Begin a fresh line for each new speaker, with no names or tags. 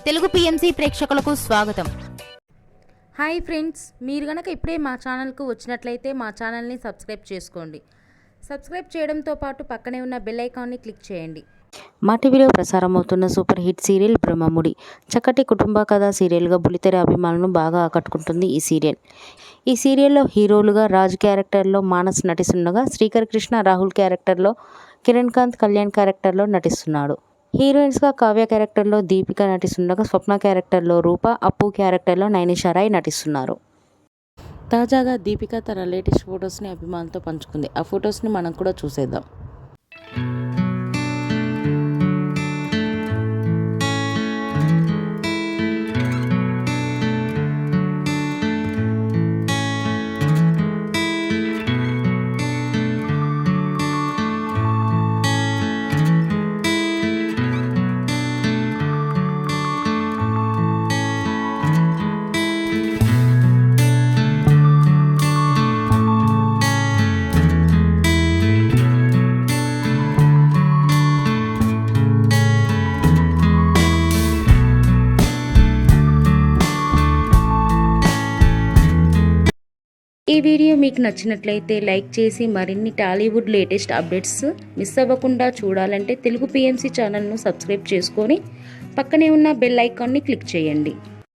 Telugu PMC ప్రేక్షకులకు స్వాగతం.
Hi friends, మీరు గనక ఇప్పుడే మా ఛానల్కు వచ్చినట్లయితే మా ఛానల్ని సబ్స్క్రైబ్ చేసుకోండి. సబ్స్క్రైబ్ చేయడంతో పాటు పక్కనే ఉన్న బెల్ ఐకాన్ని క్లిక్ చేయండి.
మా టీవీలో ప్రసారమవుతున్న సూపర్ హిట్ సీరియల్ బ్రహ్మముడి చక్కటి కుటుంబ కథా సీరియల్గా బుల్లితెర అభిమానులను బాగా ఆకట్టుకుంటుంది ఈ సీరియల్. ఈ సీరియల్లో హీరోలుగా రాజు క్యారెక్టర్లో మానస్ నటిస్తుండగా, శ్రీకర్ కృష్ణ రాహుల్ క్యారెక్టర్లో, కిరణ్ కాంత్ కళ్యాణ్ క్యారెక్టర్లో నటిస్తున్నాడు. హీరోయిన్స్గా కావ్య క్యారెక్టర్లో దీపిక నటిస్తుండగా, స్వప్న క్యారెక్టర్లో రూప, అప్పు క్యారెక్టర్లో నైనిషా రాయ్ నటిస్తున్నారు. తాజాగా దీపిక తన లేటెస్ట్ ఫొటోస్ని అభిమానులతో పంచుకుంది. ఆ ఫొటోస్ని మనం కూడా చూసేద్దాం. ఈ వీడియో మీకు నచ్చినట్లయితే లైక్ చేసి మరిన్ని టాలీవుడ్ లేటెస్ట్ అప్డేట్స్ మిస్ అవ్వకుండా చూడాలంటే తెలుగు పిఎంసి ఛానల్ను సబ్స్క్రైబ్ చేసుకొని పక్కనే ఉన్న బెల్ ఐకాన్ని క్లిక్ చేయండి.